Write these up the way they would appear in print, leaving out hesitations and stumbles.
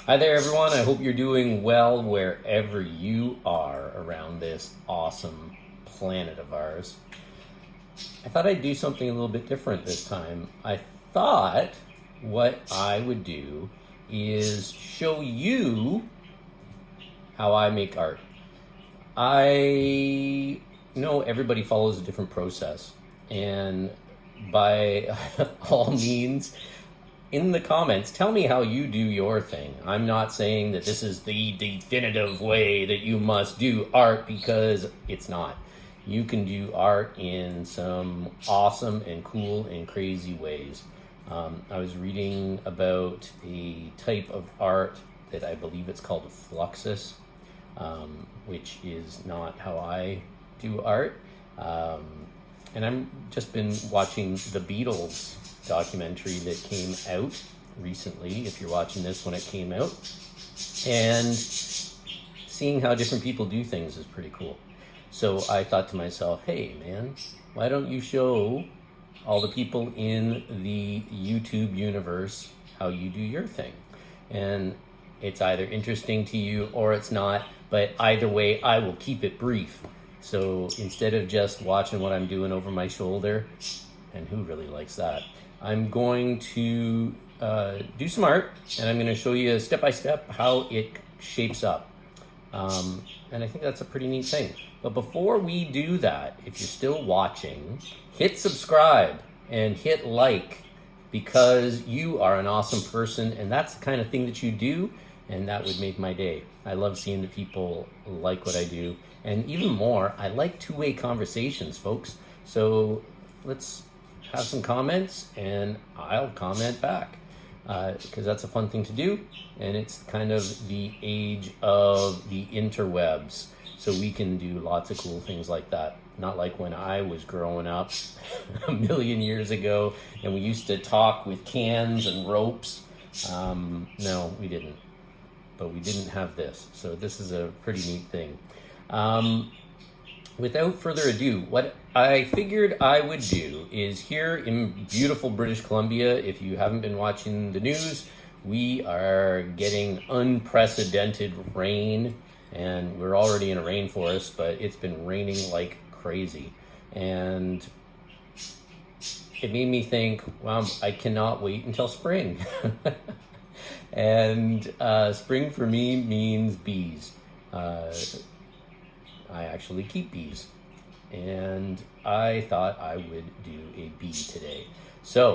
Hi there, everyone. I hope you're doing well wherever you are around this awesome planet of ours. I thought I'd do something a little bit different this time. I thought what I would do is show you how I make art. I know everybody follows a different process, and by all means, in the comments, tell me how you do your thing. I'm not saying that this is the definitive way that you must do art, because it's not. You can do art in some awesome and cool and crazy ways. I was reading about a type of art that I believe it's called fluxus, which is not how I do art. And I've just been watching the Beatles documentary that came out recently, if you're watching this when it came out, and seeing how different people do things is pretty cool. So I thought to myself, hey man, why don't you show all the people in the YouTube universe how you do your thing? And it's either interesting to you or it's not, but either way, I will keep it brief. So instead of just watching what I'm doing over my shoulder, and who really likes that, I'm going to do some art, and I'm going to show you step by step how it shapes up. And I think that's a pretty neat thing. But before we do that, if you're still watching, hit subscribe and hit like, because you are an awesome person, and that's the kind of thing that you do, and that would make my day. I love seeing that people like what I do, and even more, I like two-way conversations, folks. So let's have some comments, and I'll comment back, because that's a fun thing to do, and it's kind of the age of the interwebs, so we can do lots of cool things like that. Not like when I was growing up a million years ago, and we used to talk with cans and ropes. No, we didn't. But we didn't have this, so this is a pretty neat thing. Without further ado, what I figured I would do is, here in beautiful British Columbia, if you haven't been watching the news, we are getting unprecedented rain, and we're already in a rainforest, but it's been raining like crazy. And it made me think, wow, I cannot wait until spring. And spring for me means bees. I actually keep bees, and I thought I would do a bee today. So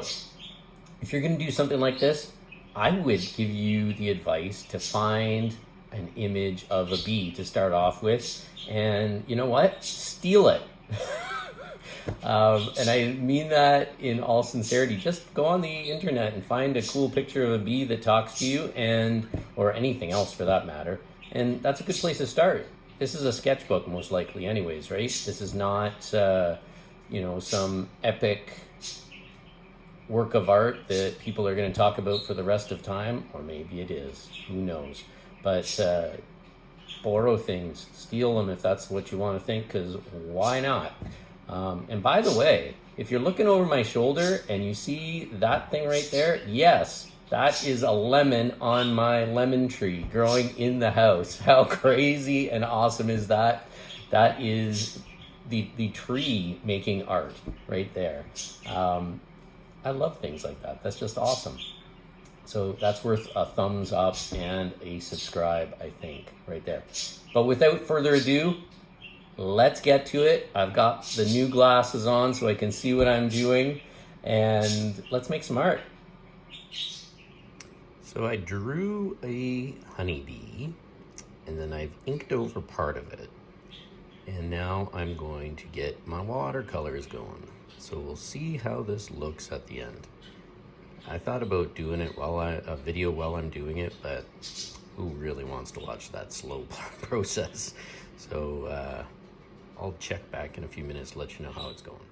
if you're going to do something like this, I would give you the advice to find an image of a bee to start off with, and you know what? Steal it. And I mean that in all sincerity. Just go on the internet and find a cool picture of a bee that talks to you, and or anything else for that matter, and that's a good place to start. This is a sketchbook, most likely anyways, right? This is not, some epic work of art that people are going to talk about for the rest of time, or maybe it is, who knows. But borrow things, steal them if that's what you want to think, because why not? And by the way, if you're looking over my shoulder and you see that thing right there, yes, that is a lemon on my lemon tree growing in the house. How crazy and awesome is that? That is the tree making art right there. I love things like that. That's just awesome. So that's worth a thumbs up and a subscribe, I think, right there. But without further ado, let's get to it. I've got the new glasses on so I can see what I'm doing, and let's make some art. So I drew a honeybee, and then I've inked over part of it. And now I'm going to get my watercolors going. So we'll see how this looks at the end. I thought about doing it a video while I'm doing it, but who really wants to watch that slow process? So I'll check back in a few minutes to let you know how it's going.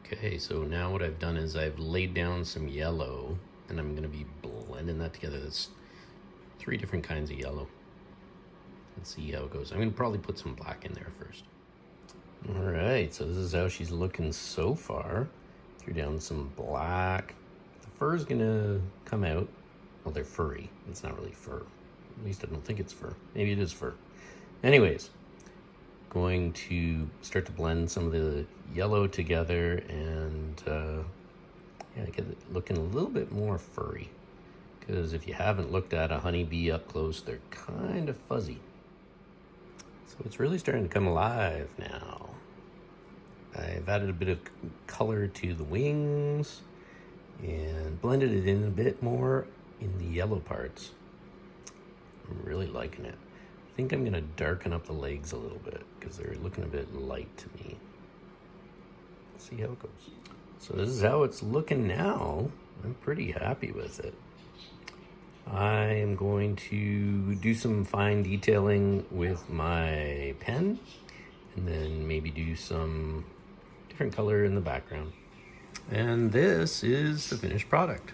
Okay, so now what I've done is I've laid down some yellow, and I'm going to be blending that together. That's 3 different kinds of yellow. Let's see how it goes. I'm going to probably put some black in there first. All right, so this is how she's looking so far. Threw down some black. The fur is going to come out Well, they're furry. It's not really fur. At least I don't think it's fur. Maybe it is fur. Anyways, going to start to blend some of the yellow together and get it looking a little bit more furry. Because if you haven't looked at a honeybee up close, they're kind of fuzzy. So it's really starting to come alive now. I've added a bit of color to the wings and blended it in a bit more in the yellow parts. I'm really liking it. I think I'm gonna darken up the legs a little bit because they're looking a bit light to me. Let's see how it goes. So this is how it's looking now. I'm pretty happy with it. I am going to do some fine detailing with my pen and then maybe do some different color in the background. And this is the finished product.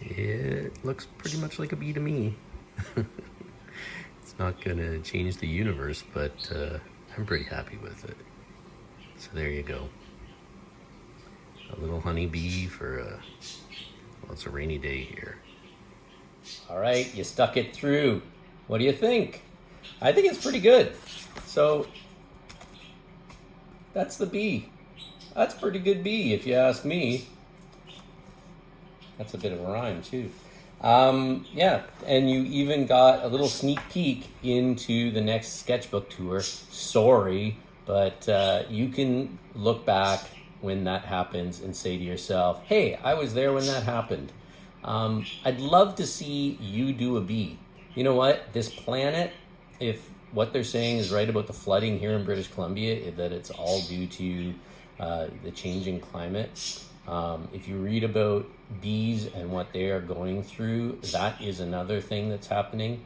It looks pretty much like a bee to me. It's not gonna change the universe, but I'm pretty happy with it. So there you go. A little honeybee for well, it's a rainy day here. All right, you stuck it through. What do you think? I think it's pretty good. So that's the bee. That's a pretty good bee, if you ask me. That's a bit of a rhyme, too. Yeah, and you even got a little sneak peek into the next sketchbook tour. Sorry, but you can look back when that happens and say to yourself, hey, I was there when that happened. I'd love to see you do a bee. You know what? This planet, if what they're saying is right about the flooding here in British Columbia, that it's all due to the changing climate. If you read about bees and what they are going through, that is another thing that's happening.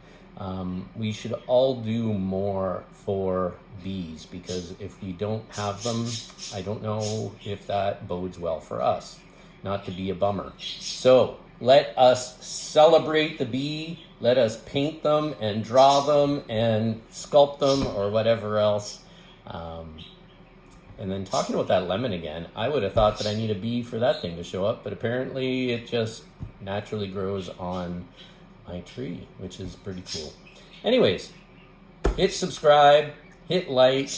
We should all do more for bees, because if we don't have them, I don't know if that bodes well for us. Not to be a bummer. So let us celebrate the bee. Let us paint them and draw them and sculpt them or whatever else. And then talking about that lemon again, I would have thought that I need a bee for that thing to show up, but apparently it just naturally grows on my tree, which is pretty cool. Anyways, hit subscribe, hit like,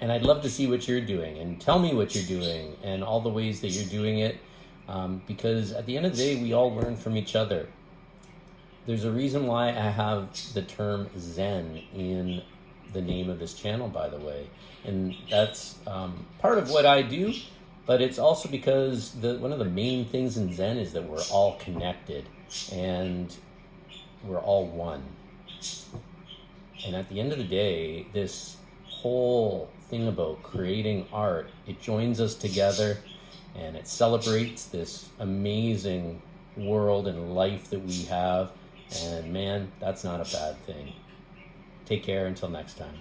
and I'd love to see what you're doing, and tell me what you're doing and all the ways that you're doing it, because at the end of the day, we all learn from each other. There's a reason why I have the term Zen in the name of this channel, by the way, and that's part of what I do, but it's also because one of the main things in Zen is that we're all connected and we're all one. And at the end of the day, this whole thing about creating art, it joins us together and it celebrates this amazing world and life that we have, and man, that's not a bad thing. Take care until next time.